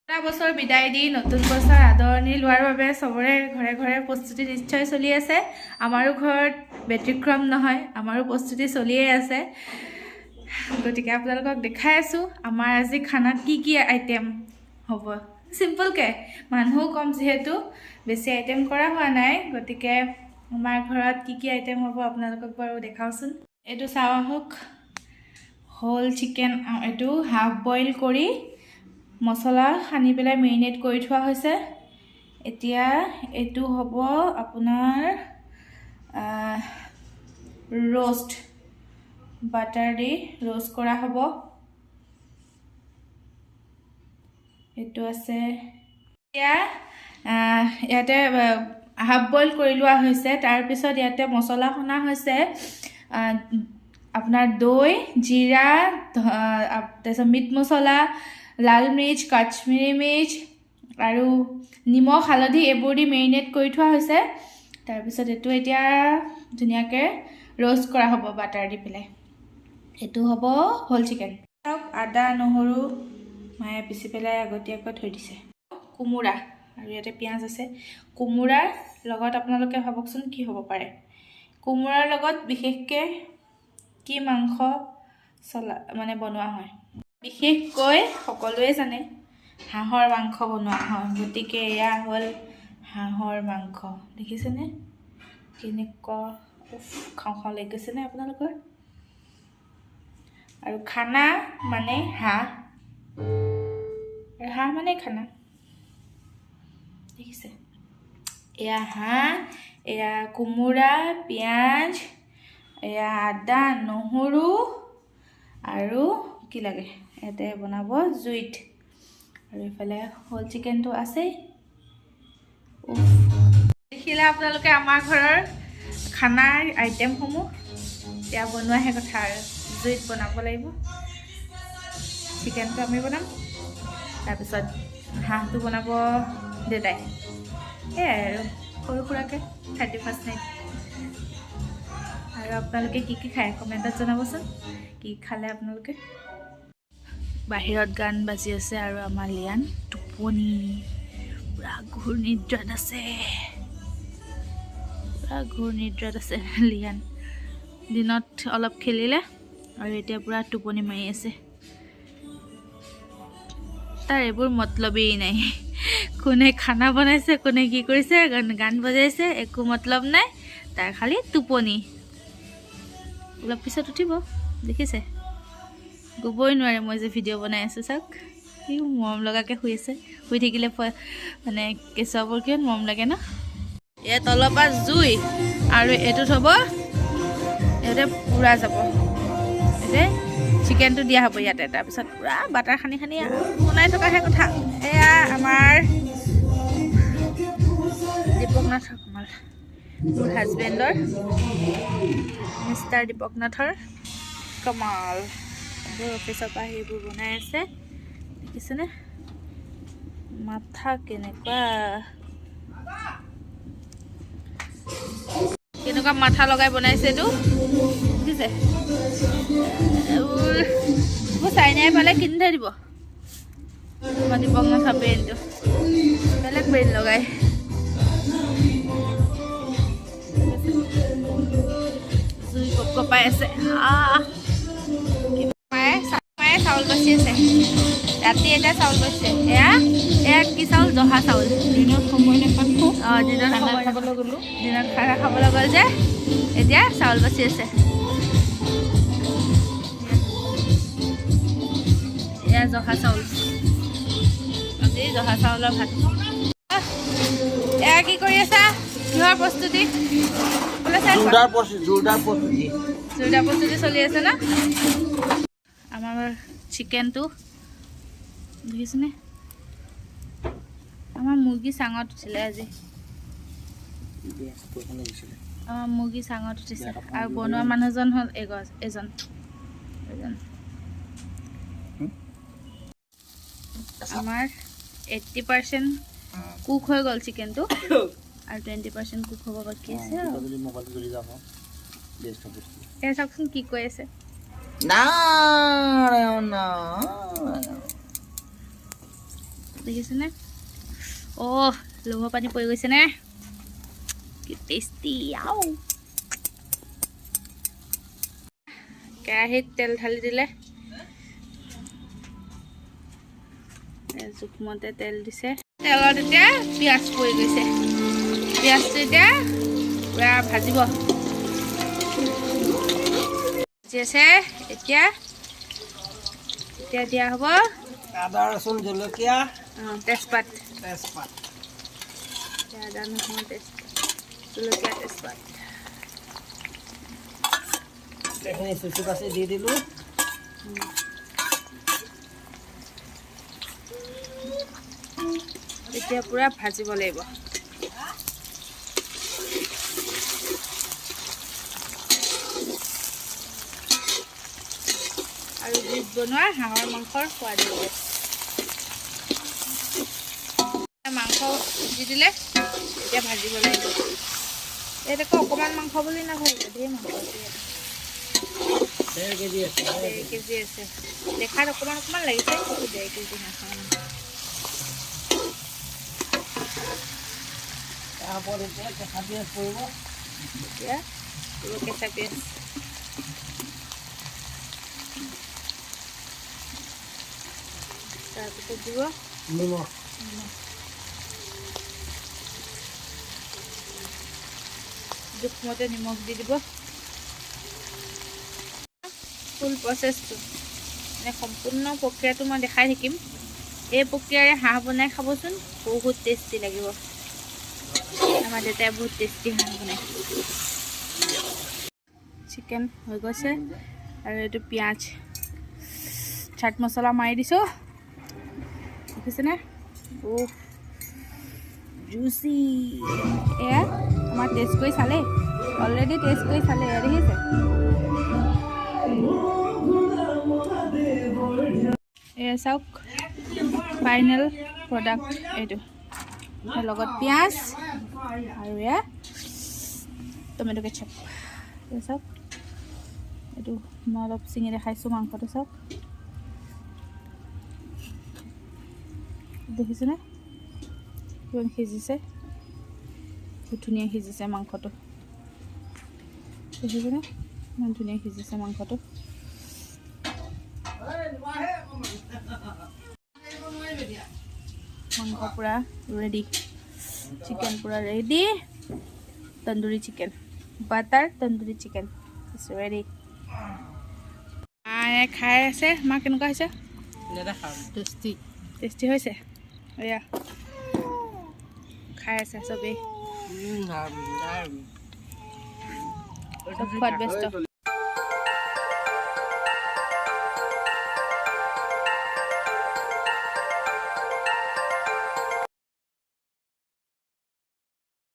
এটা বছৰ বিদায় দি নতুন বছৰ আদৰণি লোৱাৰ বাবে সবৰে ঘৰে ঘৰে প্ৰস্তুতি নিশ্চয় চলি আছে। আমাৰো ঘৰত ব্যতিক্ৰম নহয়, আমাৰো প্ৰস্তুতি চলিয়ে আছে। গতিকে আপোনালোকক দেখাই আছোঁ আমাৰ আজি খানাত কি আইটেম হ'ব। সিম্পলকৈ মানুহো কম যিহেতু বেছি আইটেম কৰা হোৱা নাই, গতিকে আমাৰ ঘৰত কি আইটেম হ'ব আপোনালোকক বাৰু দেখাওঁচোন। এইটো চাওঁ আহক, হোল চিকেন, এইটো হাফ বইল কৰি মছলা সানি পেলাই মেৰিনেট কৰি থোৱা হৈছে। এতিয়া এইটো হ'ব আপোনাৰ ৰোষ্ট, বাটাৰ দি ৰোষ্ট কৰা হ'ব। এইটো আছে, এতিয়া ইয়াতে হাফ বইল কৰি লোৱা হৈছে। তাৰপিছত ইয়াতে মছলা সনা হৈছে আপোনাৰ দৈ, জিৰা, তাৰপিছত মিট মছলা, লাল মিৰ্চ, কাশ্মীৰী মিৰ্চ আৰু নিমখ, হালধি এইবোৰ দি মেৰিনেট কৰি থোৱা হৈছে। তাৰপিছত এইটো এতিয়া ধুনীয়াকৈ ৰোষ্ট কৰা হ'ব বাটাৰ দি পেলাই। এইটো হ'ব হোল চিকেন। আদা নহৰু মায়ে পিচি পেলাই আগতীয়াকৈ থৈ দিছে। কোমোৰা আৰু ইয়াতে পিঁয়াজ আছে। কোমোৰাৰ লগত আপোনালোকে ভাবকচোন কি হ'ব পাৰে। কোমোৰাৰ লগত বিশেষকৈ কি মাংস বনোৱা হয়, বিশেষকৈ সকলোৱে জানে হাঁহৰ মাংস বনোৱা হয়। গতিকে এয়া হ'ল হাঁহৰ মাংস। দেখিছেনে কেনেকুৱা খাওঁ লাগি গৈছেনে আপোনালোকৰ? আৰু খানা মানে হাঁহ, আৰু হাঁহ মানে খানা। দেখিছে, এয়া হাঁহ, এয়া কোমোৰা, পিঁয়াজ, এয়া আদা নহৰু আৰু কি লাগে ইয়াতে বনাব জুইত। আৰু এইফালে হোল চিকেনটো আছেই। দেখিলে আপোনালোকে আমাৰ ঘৰৰ খানাৰ আইটেমসমূহ। এতিয়া বনোৱাহে কথা আৰু, জুইত বনাব লাগিব। চিকেনটো আমি বনাম, তাৰপিছত হাঁহটো বনাব দেউতাই। সেয়াই আৰু সৰু সুৰাকৈ 31st নাইট। আৰু আপোনালোকে কি খায় কমেণ্টত জনাবচোন, কি খালে আপোনালোকে। বাহিৰত গান বাজি আছে আৰু আমাৰ লিয়ান টোপনি, পুৰা ঘূৰ নিদ্ৰাত আছে, লিয়ান। দিনত অলপ খেলিলে আৰু এতিয়া পুৰা টোপনি মাৰি আছে। তাৰ এইবোৰ মতলবেই নাই, কোনে খানা বনাইছে, কোনে কি কৰিছে, গান বজাইছে, একো মতলব নাই তাৰ, খালি টোপনি। অলপ পিছত উঠিব, দেখিছে ক'বই নোৱাৰে মই যে ভিডিঅ' বনাই আছোঁ। চাওক কি মৰম লগাকৈ শুই আছে। শুই থাকিলে কেঁচুৱাবোৰ কিমান মৰম লাগে ন। ইয়াত তলৰ পৰা জুই আৰু এইটোত হ'ব, ইয়াতে পুৰা যাব। ইয়াতে চিকেনটো দিয়া হ'ব ইয়াতে, তাৰপিছত পুৰা বাটাৰ সানি বনাই থকাহে কথা। এয়া আমাৰ দীপক নাথ কমাল, মোৰ হাজবেণ্ডৰ, মিষ্টাৰ দীপক নাথৰ কমাল। অফিচৰ পৰা সেইবোৰ বনাই আছে, দেখিছেনে মাথা কেনেকুৱা মাথা লগাই বনাইছে এইটো, দেখিছে। এইবোৰ চাইনাই পালে কিনি থৈ দিব। দীপক নাথৰ ব্ৰেইনটো বেলেগ ব্ৰেইন লগাই। জুই কপাই আছে। মায়ে চাউল বাচি আছে, ৰাতি এতিয়া চাউল বাচিছে। এয়া কি চাউল, জহা চাউল। দিনত সময় নাপালোঁ, দিনত খাবলৈ গ'লোঁ, দিনত খানা খাবলৈ গ'ল যে এতিয়া চাউল বাচি আছে। এয়া জহা চাউল, আজি জহা চাউলৰ ভাত। এয়া কি কৰি আছা, কিহৰ প্ৰস্তুতি? জোৰদাৰ প্ৰস্তুতি চলি আছে না। আমাৰ চিকেনটো দেখিছেনে, আমাৰ মুৰ্গী চাঙত উঠিলে আজি। আমাৰ মুৰ্গী চাঙত উঠিছে আৰু বনোৱা মানুহজন হ'ল এজন। আমাৰ 80% কুক হৈ গ'ল চিকেনটো, আৰু 20% কুক হ'ব বাকী আছে। এয়া চাওকচোন কি কৈ আছে। দেখিছেনে অ' লোভ পানী পৰি গৈছেনে কি টেষ্টি আও কেৰাহীত তেল ঢালি দিলে জোখমতে তেল দিছে তেলত এতিয়া পিঁয়াজ পৰি গৈছে পিঁয়াজটো এতিয়া পুৰা ভাজিব ভাজি আছে এতিয়া দিয়া হ'ব আদা ৰচুন জলকীয়া তেজপাত তেজপাত আদা নহৰু তেজপাত জলকীয়া তেজপাত এইখিনি চুচি বাচি দি দিলোঁ এতিয়া পুৰা ভাজিব লাগিব আৰু জুইত বনোৱা হাঁহৰ মাংসৰ সোৱাদ হ'ব মাংস দি দিলে এতিয়া ভাজিব লাগিব ইয়াত আকৌ অকণমান মাংস বুলি নাভাবিব ধেৰ মাংস আছে 1.5 কেজি আছে 1.5 কেজি আছে দেখাত অকণমান লাগিছে কিন্তু 1.5 কেজি নাখাওঁ তাৰপৰা এতিয়া কেঁচা পিঁয়াজ পৰিব এতিয়া কেঁচা পিঁয়াজ তাৰপিছত দিব নিমখ জোখমতে নিমখ দি দিব ফুল প্ৰচেছটো মানে সম্পূৰ্ণ প্ৰক্ৰিয়াটো মই দেখাই থাকিম এই প্ৰক্ৰিয়াৰে হাঁহ বনাই খাবচোন বহুত টেষ্টি লাগিব আমাৰ দেউতাই বহুত টেষ্টি হাঁহ বনায় চিকেন হৈ গৈছে আৰু এইটো পিঁয়াজ চাট মছলা মাৰি দিছোঁ দেখিছেনে জুচি এয়া আমাৰ টেষ্ট কৰি চালে অলৰেডি টেষ্ট কৰি চালে এয়া দেখিছে এয়া চাওক ফাইনেল প্ৰডাক্ট এইটো লগত পিঁয়াজ আৰু এয়া টমেটো কেচাপ চাওক এইটো মই অলপ চিঙি দেখাইছোঁ মাংসটো চাওক দেখিছেনে কিমান সিজিছে বহুত ধুনীয়া সিজিছে মাংসটো দেখিছেনে ইমান ধুনীয়া সিজিছে মাংসটো মাংস পুৰা ৰেডি চিকেন পুৰা ready tandoori chicken butter tandoori chicken it's ready খাই আছে মা কেনেকুৱা হৈছে টেষ্টি টেষ্টি হৈছে এয়া খাই আছে চবেই চব খোৱাত ব্যস্ত